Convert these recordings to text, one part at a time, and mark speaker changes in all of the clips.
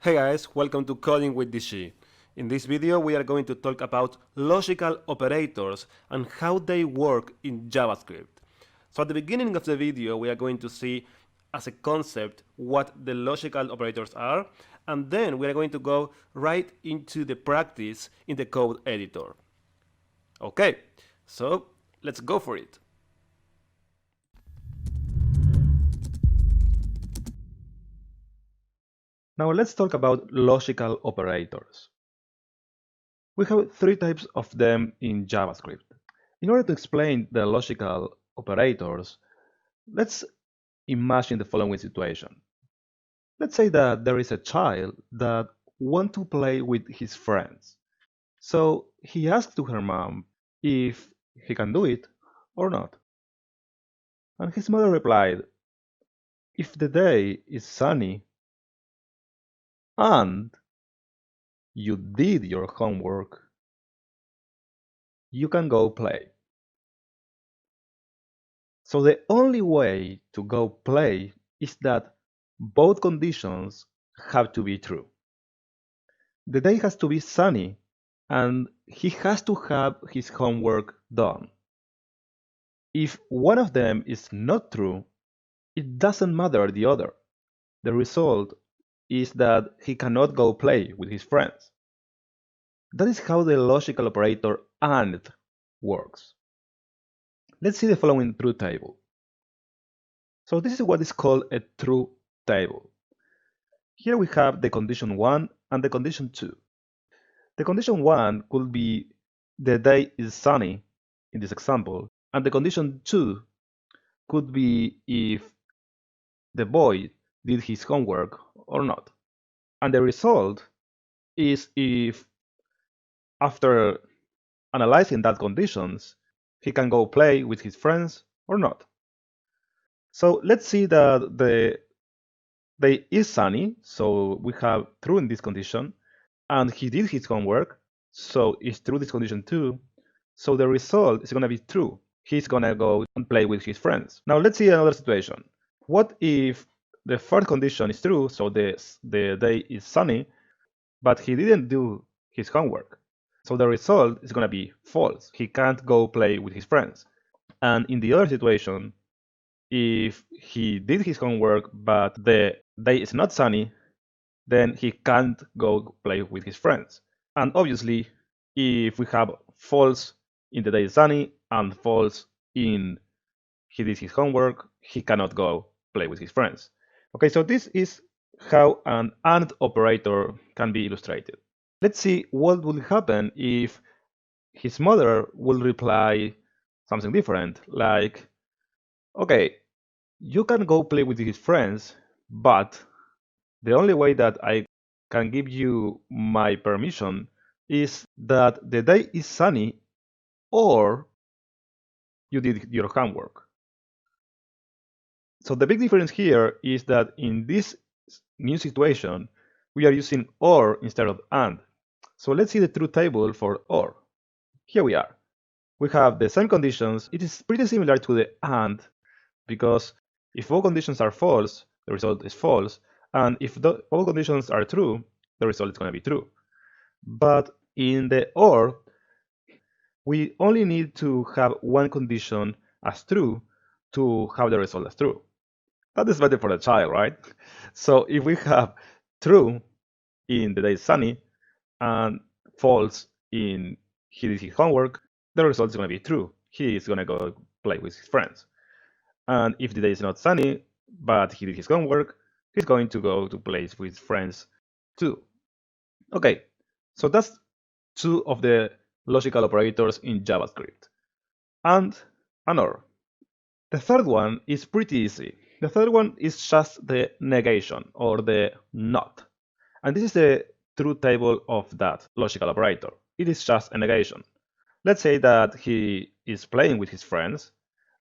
Speaker 1: Hey guys, welcome to Coding with DC. In this video we are going to talk about logical operators and how they work in JavaScript. So at the beginning of the video we are going to see as a concept what the logical operators are, and then we are going to go right into the practice in the code editor. Okay, so let's go for it.
Speaker 2: Now let's talk about logical operators. We have three types of them in JavaScript. In order to explain the logical operators, let's imagine the following situation. Let's say that there is a child that wants to play with his friends. So he asks to her mom if he can do it or not. And his mother replied, if the day is sunny and you did your homework, you can go play. So the only way to go play is that both conditions have to be true. The day has to be sunny and he has to have his homework done. If one of them is not true, it doesn't matter the other. The result is that he cannot go play with his friends. That is how the logical operator AND works. Let's see the following truth table. So this is what is called a truth table. Here we have the condition 1 and the condition 2. The condition 1 could be the day is sunny in this example, and the condition 2 could be if the boy did his homework or not. And the result is if after analyzing that conditions, he can go play with his friends or not. So let's see that the day is sunny, so we have true in this condition, and he did his homework, so it's true this condition too. So the result is going to be true. He's going to go and play with his friends. Now let's see another situation. What if the first condition is true, so the day is sunny, but he didn't do his homework? So the result is going to be false. He can't go play with his friends. And in the other situation, if he did his homework but the day is not sunny, then he can't go play with his friends. And obviously, if we have false in the day is sunny and false in he did his homework, he cannot go play with his friends. Okay, so this is how an AND operator can be illustrated. Let's see what would happen if his mother will reply something different, like, okay, you can go play with his friends, but the only way that I can give you my permission is that the day is sunny or you did your homework. So the big difference here is that in this new situation, we are using OR instead of AND. So let's see the truth table for OR. Here we are. We have the same conditions. It is pretty similar to the AND because if all conditions are false, the result is false. And if all conditions are true, the result is going to be true. But in the OR, we only need to have one condition as true to have the result as true. That is better for the child, right? So if we have true in the day is sunny and false in he did his homework, the result is going to be true. He is going to go play with his friends. And if the day is not sunny, but he did his homework, he's going to go to play with his friends too. Okay, so that's two of the logical operators in JavaScript. And OR. The third one is pretty easy. The third one is just the negation or the not. And this is the truth table of that logical operator. It is just a negation. Let's say that he is playing with his friends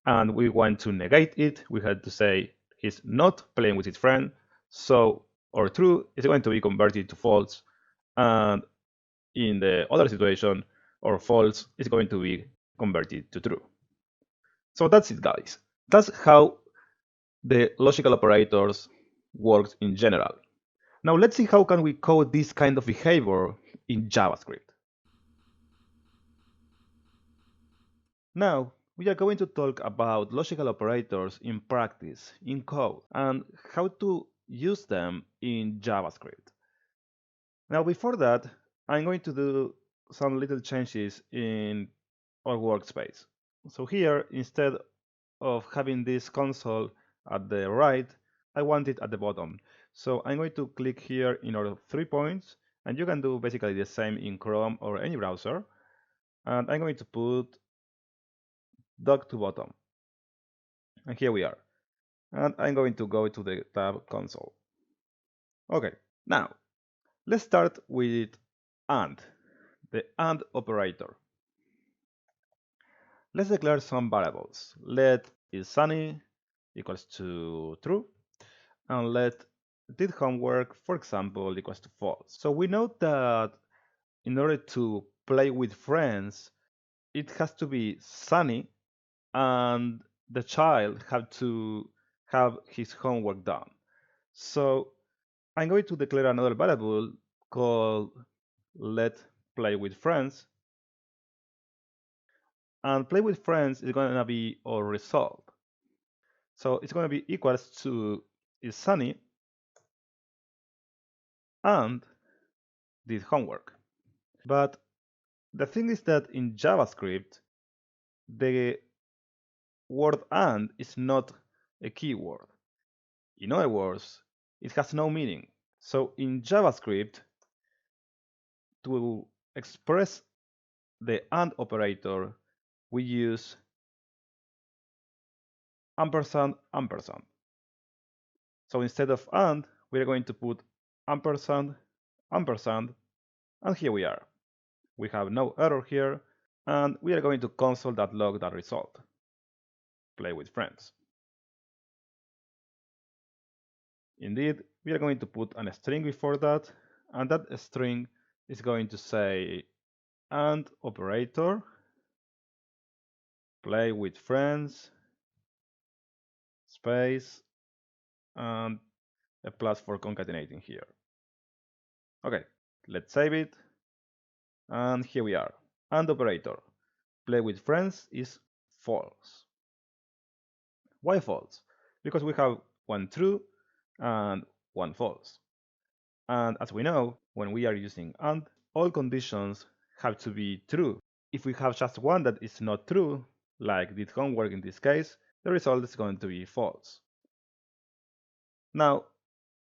Speaker 2: and we want to negate it. We had to say he's not playing with his friend. So our true is going to be converted to false. And in the other situation, our false is going to be converted to true. So that's it, guys. That's how the logical operators works in general. Now let's see how can we code this kind of behavior in JavaScript. Now we are going to talk about logical operators in practice, in code, and how to use them in JavaScript. Now before that, I'm going to do some little changes in our workspace. So here, instead of having this console at the right, I want it at the bottom. So I'm going to click here in our 3 points, and you can do basically the same in Chrome or any browser. And I'm going to put dock to bottom. And here we are. And I'm going to go to the tab console. Okay, now let's start with AND, the AND operator. Let's declare some variables. Let is sunny equals to true, and let did homework, for example, equals to false. So we know that in order to play with friends, it has to be sunny and the child have to have his homework done. So I'm going to declare another variable called let play with friends, and play with friends is going to be our result. So it's going to be equals to is sunny and did homework. But the thing is that in JavaScript, the word and is not a keyword. In other words, it has no meaning. So in JavaScript, to express the and operator, we use ampersand ampersand. So instead of and, we're going to put ampersand ampersand, and here we are. We have no error here, and we are going to console.log that result. Play with friends. Indeed, we are going to put a string before that, and that string is going to say and operator, play with friends, space, and a plus for concatenating here. Okay, let's save it, and here we are. And operator, play with friends is false. Why false? Because we have one true and one false. And as we know, when we are using AND, all conditions have to be true. If we have just one that is not true, like did homework in this case, the result is going to be false. Now,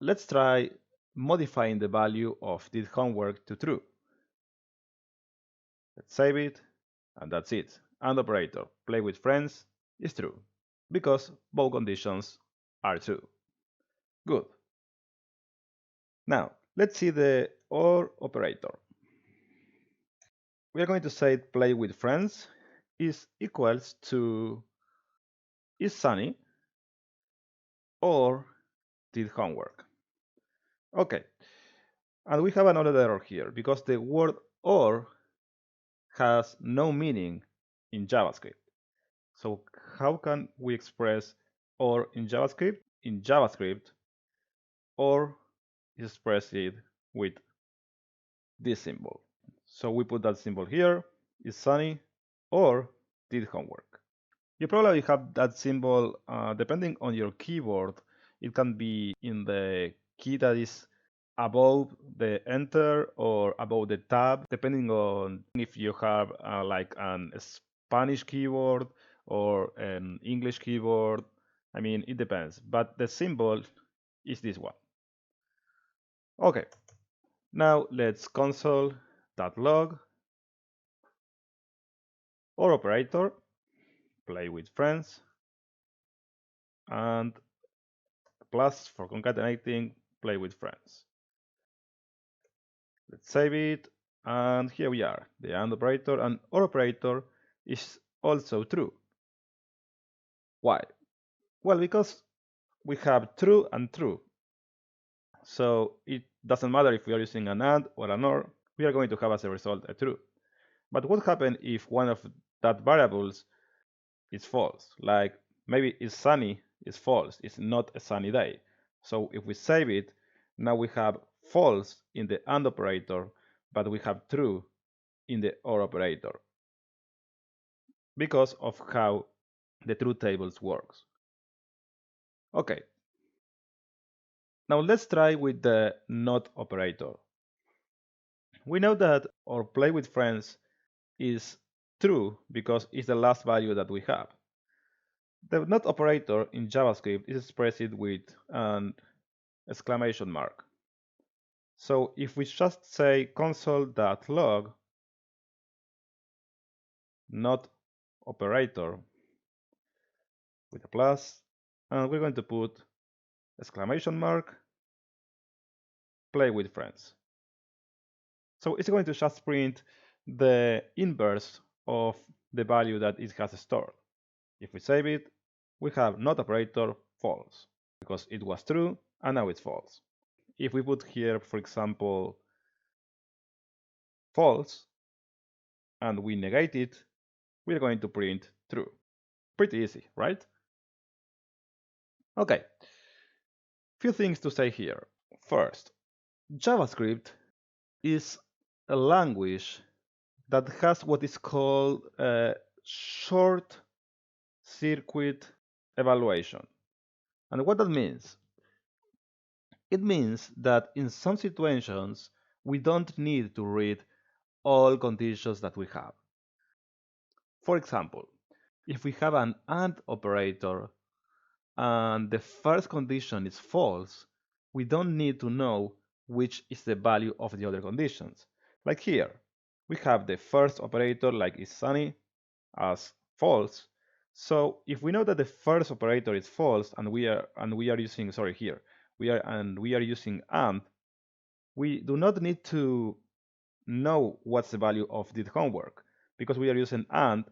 Speaker 2: let's try modifying the value of did homework to true. Let's save it, and that's it. And operator, play with friends, is true, because both conditions are true. Good. Now, let's see the OR operator. We are going to say play with friends is equals to is sunny or did homework. Okay, and we have another error here because the word or has no meaning in JavaScript. So how can we express or in JavaScript? In JavaScript, or is expressed with this symbol. So we put that symbol here, is sunny or did homework. You probably have that symbol depending on your keyboard. It can be in the key that is above the enter or above the tab, depending on if you have like an Spanish keyboard or an English keyboard. I mean, it depends, but the symbol is this one. Okay, now let's console.log or operator, play with friends, and plus for concatenating, play with friends. Let's save it, and here we are. The AND operator and OR operator is also true. Why? Well, because we have true and true. So it doesn't matter if we are using an AND or an OR, we are going to have as a result a true. But what happens if one of that variables is false? Like maybe it's sunny is false, it's not a sunny day. So if we save it, Now we have false in the AND operator, but we have true in the OR operator because of how the truth tables works. Okay. Now let's try with the NOT operator. We know that our play with friends is true because it's the last value that we have. The NOT operator in JavaScript is expressed with an exclamation mark. So if we just say console.log NOT operator with a plus, and we're going to put exclamation mark play with friends. So it's going to just print the inverse of the value that it has stored. If we save it, we have NOT operator false because it was true and now it's false. If we put here, for example, false and we negate it, we're going to print true. Pretty easy, right? Okay, few things to say here. First, JavaScript is a language that has what is called a short circuit evaluation. And what that means? It means that in some situations, we don't need to read all conditions that we have. For example, if we have an AND operator and the first condition is false, we don't need to know which is the value of the other conditions. Like here, we have the first operator, like is sunny, as false. So if we know that the first operator is false and we are using using AND, we do not need to know what's the value of the homework because we are using and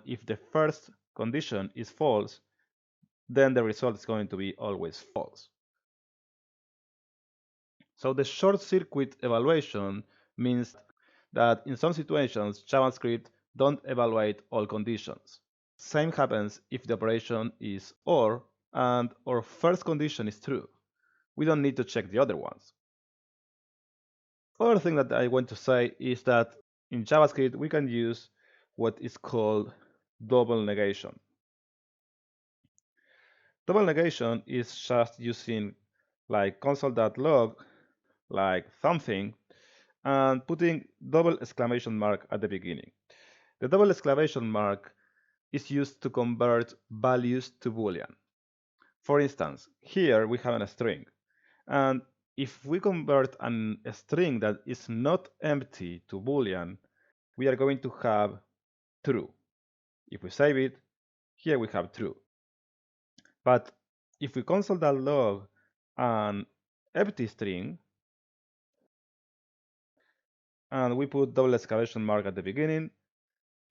Speaker 2: if the first condition is false, then the result is going to be always false. So the short circuit evaluation means that in some situations JavaScript don't evaluate all conditions. Same happens if the operation is OR and our first condition is true. We don't need to check the other ones. Other thing that I want to say is that in JavaScript we can use what is called double negation. Double negation is just using like console.log like something and putting double exclamation mark at the beginning. The double exclamation mark is used to convert values to Boolean. For instance, here we have a string, and if we convert a string that is not empty to Boolean, we are going to have true. If we save it, here we have true. But if we console.log an empty string, and we put double exclamation mark at the beginning,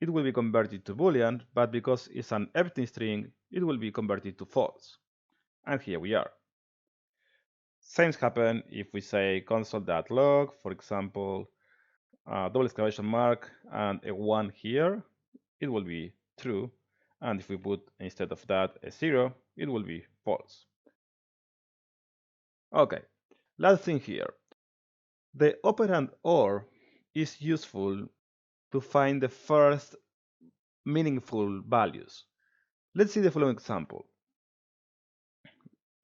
Speaker 2: it will be converted to Boolean, but because it's an empty string, it will be converted to false. And here we are. Same happen if we say console.log, for example, double exclamation mark and a 1 here, it will be true. And if we put instead of that a 0, it will be false. Okay, last thing here. The operand OR is useful to find the first meaningful values. Let's see the following example.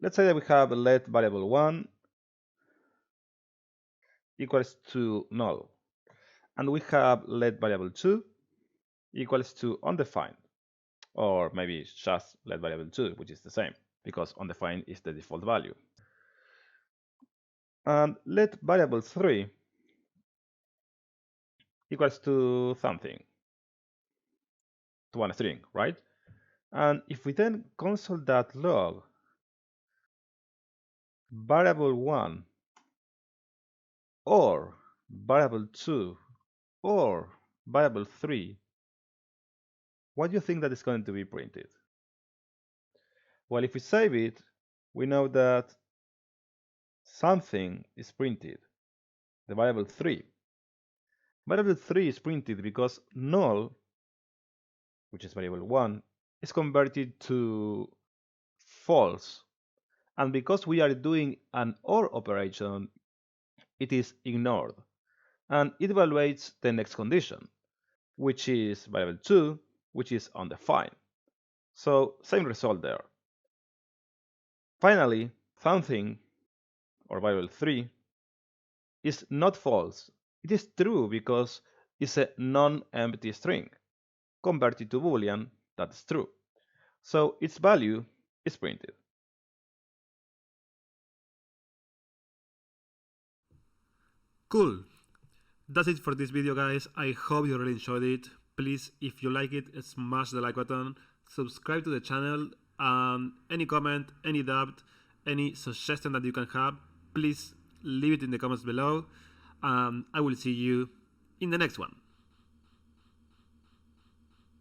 Speaker 2: Let's say that we have let variable 1 equals to null, and we have let variable 2 equals to undefined, or maybe it's just let variable 2, which is the same, because undefined is the default value. And let variable 3 equals to something, to one string, right? And if we then console.log variable 1 or variable 2 or variable 3, what do you think that is going to be printed? Well, if we save it, we know that something is printed, the variable 3. Variable 3 is printed because null, which is variable 1, is converted to false, And because we are doing an OR operation, it is ignored, and it evaluates the next condition, which is variable 2, which is undefined. So same result there. Finally, something, or variable 3, is not false. It is true because it's a non-empty string. Converted to Boolean, that's true. So its value is printed.
Speaker 1: Cool. That's it for this video, guys. I hope you really enjoyed it. Please, if you like it, smash the like button, subscribe to the channel, and any comment, any doubt, any suggestion that you can have, please leave it in the comments below. I will see you in the next one.